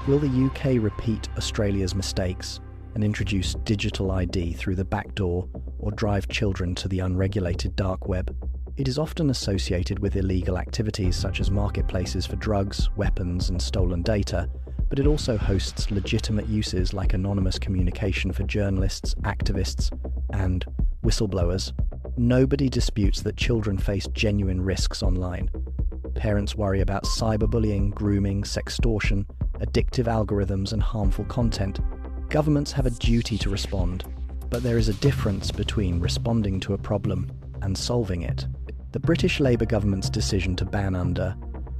Will the UK repeat Australia's mistakes and introduce digital ID through the back door or drive children to the unregulated dark web? It is often associated with illegal activities such as marketplaces for drugs, weapons, and stolen data, but it also hosts legitimate uses like anonymous communication for journalists, activists, and whistleblowers. Nobody disputes that children face genuine risks online. Parents worry about cyberbullying, grooming, sextortion, addictive algorithms, and harmful content. Governments have a duty to respond, but there is a difference between responding to a problem and solving it. The British Labour government's decision to ban under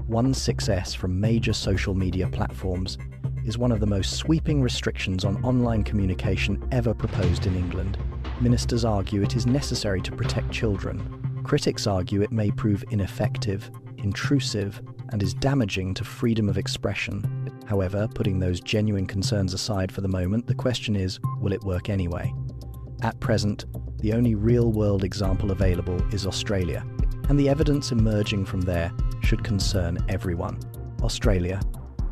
16S from major social media platforms is one of the most sweeping restrictions on online communication ever proposed in England. Ministers argue it is necessary to protect children. Critics argue it may prove ineffective, intrusive, and is damaging to freedom of expression. However, putting those genuine concerns aside for the moment, the question is, will it work anyway? At present, the only real-world example available is Australia, and the evidence emerging from there should concern everyone. Australia,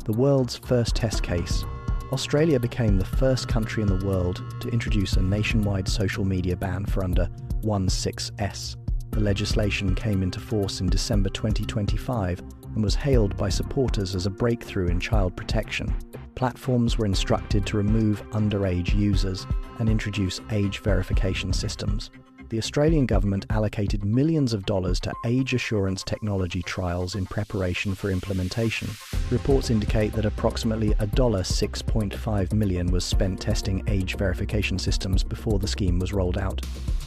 the world's first test case. Australia became the first country in the world to introduce a nationwide social media ban for under 16S. The legislation came into force in December 2025 and was hailed by supporters as a breakthrough in child protection. Platforms were instructed to remove underage users and introduce age verification systems. The Australian government allocated millions of dollars to age assurance technology trials in preparation for implementation. Reports indicate that approximately $6.5 million was spent testing age verification systems before the scheme was rolled out.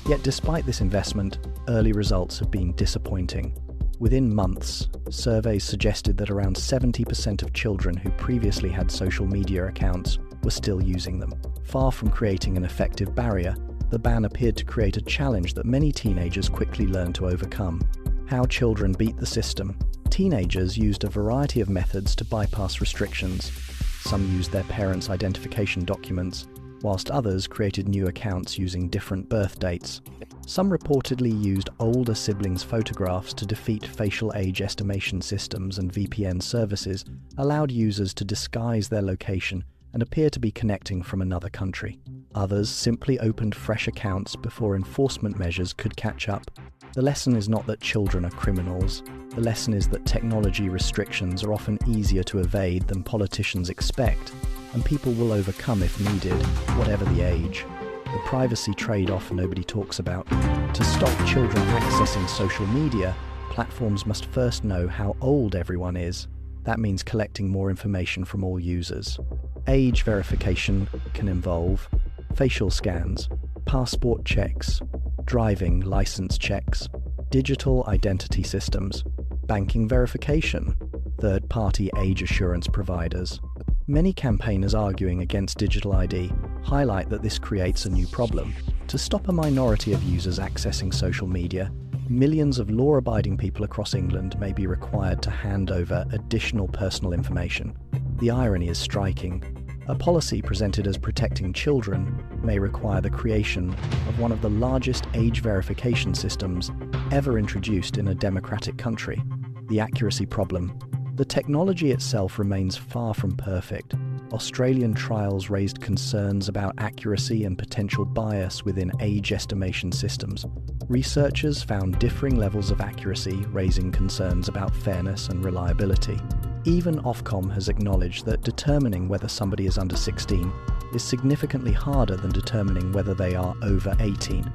Yet despite this investment, early results have been disappointing. Within months, surveys suggested that around 70% of children who previously had social media accounts were still using them. Far from creating an effective barrier, the ban appeared to create a challenge that many teenagers quickly learned to overcome. How children beat the system. Teenagers used a variety of methods to bypass restrictions. Some used their parents' identification documents, whilst others created new accounts using different birth dates. Some reportedly used older siblings' photographs to defeat facial age estimation systems, and VPN services allowed users to disguise their location and appear to be connecting from another country. Others simply opened fresh accounts before enforcement measures could catch up. The lesson is not that children are criminals. The lesson is that technology restrictions are often easier to evade than politicians expect, and people will overcome if needed, whatever the age. The privacy trade-off nobody talks about. To stop children accessing social media, platforms must first know how old everyone is. That means collecting more information from all users. Age verification can involve facial scans, passport checks, driving license checks, digital identity systems, banking verification, third-party age assurance providers. Many campaigners arguing against digital ID highlight that this creates a new problem. To stop a minority of users accessing social media, millions of law-abiding people across England may be required to hand over additional personal information. The irony is striking. A policy presented as protecting children may require the creation of one of the largest age verification systems ever introduced in a democratic country. The accuracy problem. The technology itself remains far from perfect. Australian trials raised concerns about accuracy and potential bias within age estimation systems. Researchers found differing levels of accuracy, raising concerns about fairness and reliability. Even Ofcom has acknowledged that determining whether somebody is under 16 is significantly harder than determining whether they are over 18.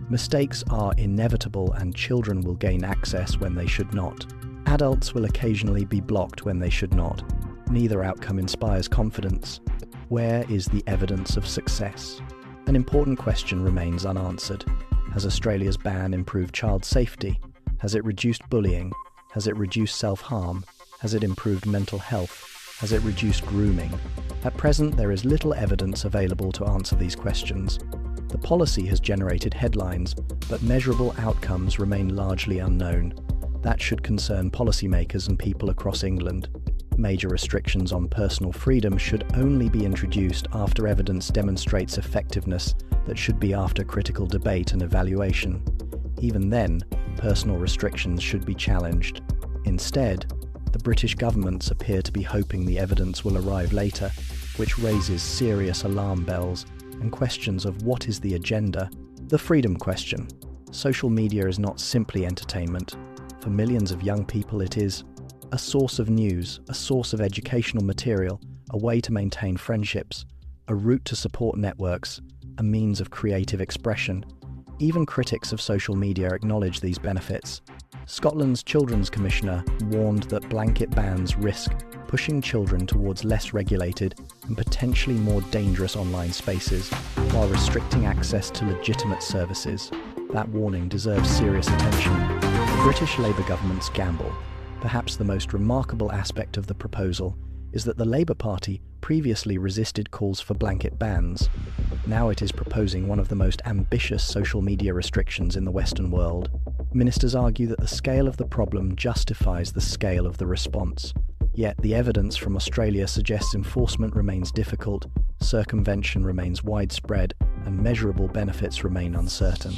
Mistakes are inevitable, and children will gain access when they should not. Adults will occasionally be blocked when they should not. Neither outcome inspires confidence. Where is the evidence of success? An important question remains unanswered. Has Australia's ban improved child safety? Has it reduced bullying? Has it reduced self-harm? Has it improved mental health? Has it reduced grooming? At present, there is little evidence available to answer these questions. The policy has generated headlines, but measurable outcomes remain largely unknown. That should concern policymakers and people across England. Major restrictions on personal freedom should only be introduced after evidence demonstrates effectiveness that should be after critical debate and evaluation. Even then, personal restrictions should be challenged. Instead, The British governments appear to be hoping the evidence will arrive later, which raises serious alarm bells and questions of what is the agenda. The freedom question. Social media is not simply entertainment. For millions of young people it is a source of news, a source of educational material, a way to maintain friendships, a route to support networks, a means of creative expression. Even critics of social media acknowledge these benefits. Scotland's Children's Commissioner warned that blanket bans risk pushing children towards less regulated and potentially more dangerous online spaces, while restricting access to legitimate services. That warning deserves serious attention. The British Labour government's gamble. Perhaps the most remarkable aspect of the proposal is that the Labour Party previously resisted calls for blanket bans. Now it is proposing one of the most ambitious social media restrictions in the Western world. Ministers argue that the scale of the problem justifies the scale of the response. Yet the evidence from Australia suggests enforcement remains difficult, circumvention remains widespread, and measurable benefits remain uncertain.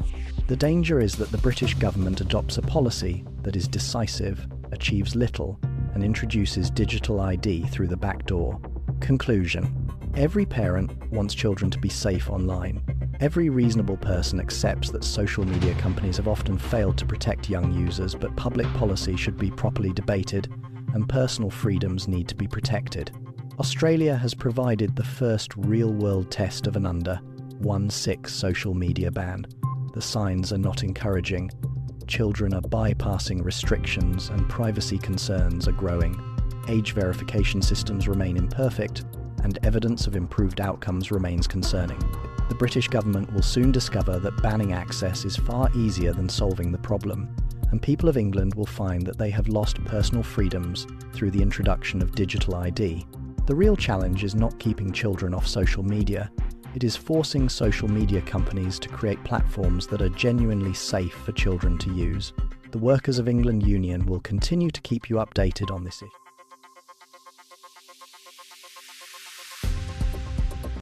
The danger is that the British government adopts a policy that is decisive, achieves little, and introduces digital ID through the back door. Conclusion. Every parent wants children to be safe online. Every reasonable person accepts that social media companies have often failed to protect young users, but public policy should be properly debated and personal freedoms need to be protected. Australia has provided the first real-world test of an under 1/6 social media ban. The signs are not encouraging. Children are bypassing restrictions and privacy concerns are growing. Age verification systems remain imperfect, and evidence of improved outcomes remains concerning. The British government will soon discover that banning access is far easier than solving the problem, and people of England will find that they have lost personal freedoms through the introduction of digital ID. The real challenge is not keeping children off social media. It is forcing social media companies to create platforms that are genuinely safe for children to use. The Workers of England Union will continue to keep you updated on this issue.